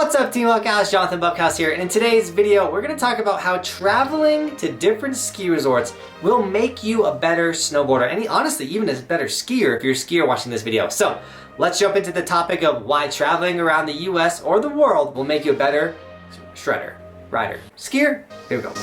What's up, Team Buckhouse? Johnathan Buckhouse here, and in today's video, we're going to talk about how traveling to different ski resorts will make you a better snowboarder, and honestly, even a better skier if you're a skier watching this video. So, let's jump into the topic of why traveling around the US or the world will make you a better shredder, rider, skier. Here we go.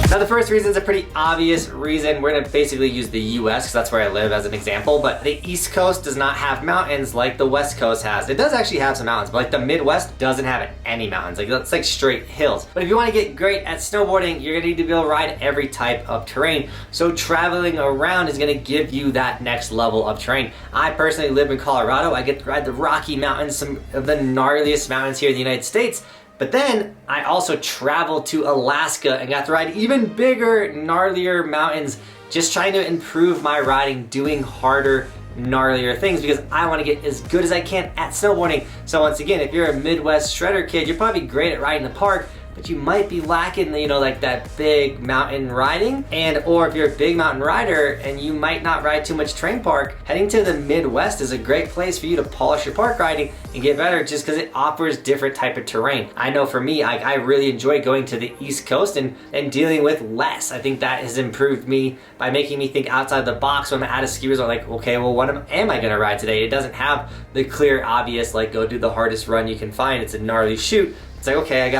Now the first reason is a pretty obvious reason. We're gonna basically use the US because that's where I live as an example, but the East Coast does not have mountains like the West Coast has. It does actually have some mountains, but like the Midwest doesn't have any mountains. Like it's like straight hills. But if you wanna get great at snowboarding, you're gonna need to be able to ride every type of terrain. So traveling around is gonna give you that next level of terrain. I personally live in Colorado. I get to ride the Rocky Mountains, some of the gnarliest mountains here in the United States. But then I also traveled to Alaska and got to ride even bigger, gnarlier mountains, just trying to improve my riding, doing harder, gnarlier things because I want to get as good as I can at snowboarding. So once again, if you're a Midwest shredder kid, you're probably great at riding the park, but you might be lacking, you know, like that big mountain riding. And or if you're a big mountain rider and you might not ride too much terrain park, heading to the Midwest is a great place for you to polish your park riding and get better just because it offers different type of terrain. I know for me, I really enjoy going to the East Coast and dealing with less. I think that has improved me by making me think outside the box when I'm at a ski resort, like, okay, well, what am I gonna ride today? It doesn't have the clear, obvious, like go do the hardest run you can find. It's a gnarly shoot. It's like, okay,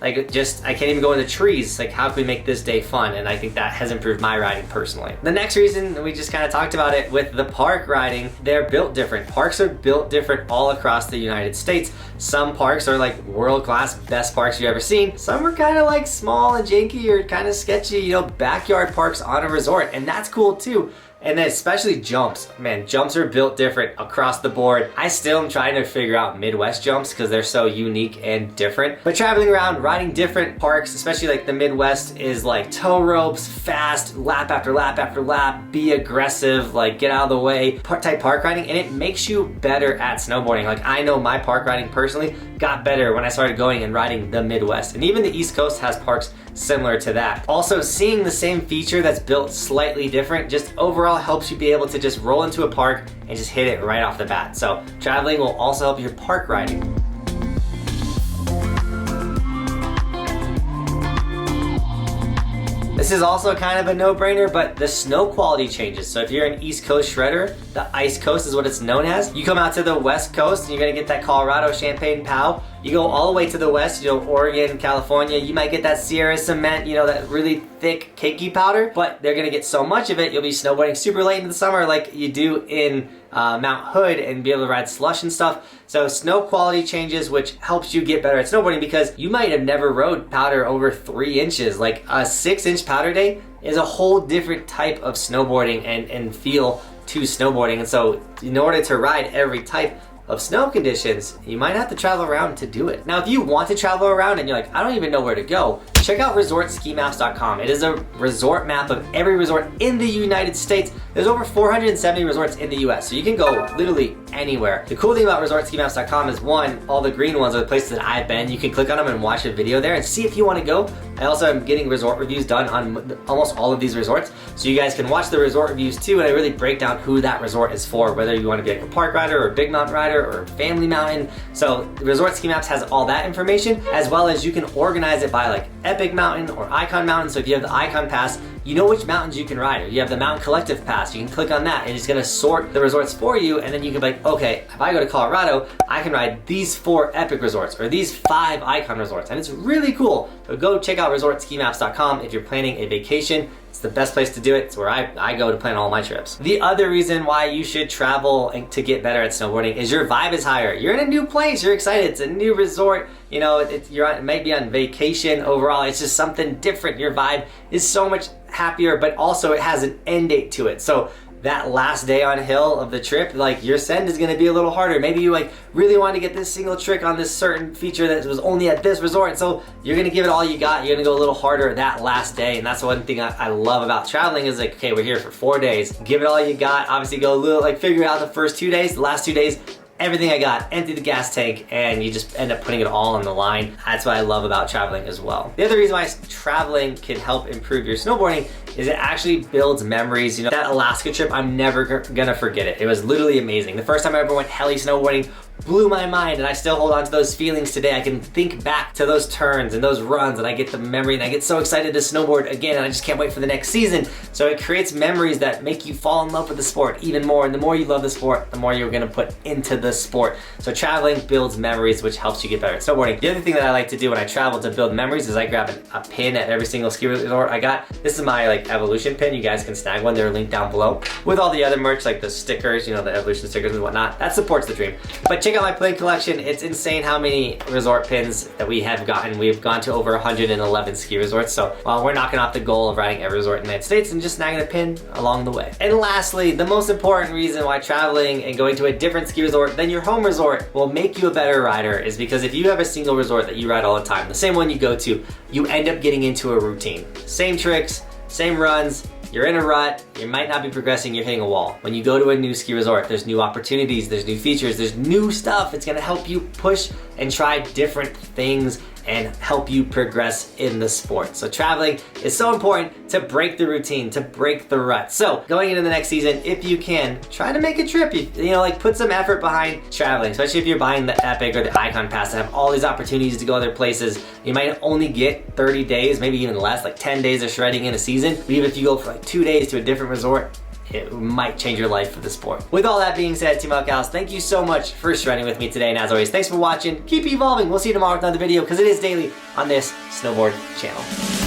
I can't even go in the trees. Like, how can we make this day fun? And I think that has improved my riding personally. The next reason, we just kind of talked about it with the park riding, they're built different. Parks are built different all across the United States. Some parks are like world-class, best parks you've ever seen. Some are kind of like small and janky or kind of sketchy, you know, backyard parks on a resort. And that's cool too. And then especially jumps. Man, jumps are built different across the board. I still am trying to figure out Midwest jumps because they're so unique and different. But traveling around, riding different parks, especially like the Midwest, is like tow ropes, fast, lap after lap after lap, be aggressive, like get out of the way, type park riding, and it makes you better at snowboarding. Like I know my park riding personally got better when I started going and riding the Midwest. And even the East Coast has parks similar to that. Also, seeing the same feature that's built slightly different just overall helps you be able to just roll into a park and just hit it right off the bat. So traveling will also help your park riding. This is also kind of a no-brainer, but the snow quality changes. So if you're an East Coast shredder, the Ice Coast is what it's known as. You come out to the West Coast and you're gonna get that Colorado Champagne Pow. You go all the way to the west, you know, Oregon, California, you might get that Sierra Cement, you know, that really thick, cakey powder, but they're gonna get so much of it, you'll be snowboarding super late in the summer like you do in Mount Hood and be able to ride slush and stuff. So snow quality changes, which helps you get better at snowboarding because you might have never rode powder over 3 inches. Like a 6-inch powder day is a whole different type of snowboarding and feel to snowboarding. And so in order to ride every type of snow conditions, you might have to travel around to do it. Now, if you want to travel around and you're like, I don't even know where to go, check out resortskimaps.com. It is a resort map of every resort in the United States. There's over 470 resorts in the US, so you can go literally anywhere. The cool thing about resortskimaps.com is one, all the green ones are the places that I've been. You can click on them and watch a video there and see if you want to go. I also am getting resort reviews done on almost all of these resorts, so you guys can watch the resort reviews too, and I really break down who that resort is for, whether you want to be like a park rider or a big mountain rider or a family mountain. So Resort Ski Maps has all that information, as well as you can organize it by like Epic Mountain or Icon Mountain. So if you have the Icon Pass, you know which mountains you can ride. Or you have the Mountain Collective Pass, you can click on that and it's gonna sort the resorts for you, and then you can be like, okay, if I go to Colorado, I can ride these 4 Epic resorts or these 5 Icon resorts, and it's really cool. So go check out resortskimaps.com if you're planning a vacation. It's the best place to do it. It's where I go to plan all my trips. The other reason why you should travel and to get better at snowboarding is your vibe is higher. You're in a new place, you're excited, it's a new resort, you know, it might be on vacation overall, it's just something different. Your vibe is so much happier, but also it has an end date to it. So that last day on hill of the trip, like your send is gonna be a little harder. Maybe you like really want to get this single trick on this certain feature that was only at this resort, so you're gonna give it all you got. You're gonna go a little harder that last day, and that's one thing I love about traveling is like, okay, we're here for 4 days. Give it all you got. Obviously go a little, like figure out the first 2 days, the last 2 days, everything I got, empty the gas tank, and you just end up putting it all on the line. That's what I love about traveling as well. The other reason why traveling can help improve your snowboarding is it actually builds memories. You know, that Alaska trip, I'm never gonna forget it. It was literally amazing. The first time I ever went heli snowboarding blew my mind, and I still hold on to those feelings today. I can think back to those turns and those runs, and I get the memory, and I get so excited to snowboard again, and I just can't wait for the next season. So it creates memories that make you fall in love with the sport even more, and the more you love the sport, the more you're gonna put into the sport. So traveling builds memories, which helps you get better at snowboarding. The other thing that I like to do when I travel to build memories is I grab a pin at every single ski resort I got. This is my like Evolution pin. You guys can snag one. They're linked down below. With all the other merch, like the stickers, you know, the Evolution stickers and whatnot, that supports the dream. But check out my pin collection. It's insane how many resort pins that we have gotten. We've gone to over 111 ski resorts. So we're knocking off the goal of riding every resort in the United States and just snagging a pin along the way. And lastly, the most important reason why traveling and going to a different ski resort than your home resort will make you a better rider is because if you have a single resort that you ride all the time, the same one you go to, you end up getting into a routine. Same tricks, same runs, you're in a rut, you might not be progressing, you're hitting a wall. When you go to a new ski resort, there's new opportunities, there's new features, there's new stuff. It's gonna help you push and try different things and help you progress in the sport. So traveling is so important to break the routine, to break the rut. So going into the next season, if you can, try to make a trip. You know, like put some effort behind traveling, especially if you're buying the Epic or the Icon Pass to have all these opportunities to go other places. You might only get 30 days, maybe even less, like 10 days of shredding in a season. But even if you go for like 2 days to a different resort, it might change your life for the sport. With all that being said, Team Buckhouse, thank you so much for shredding with me today. And as always, thanks for watching. Keep evolving. We'll see you tomorrow with another video because it is daily on this Snowboard channel.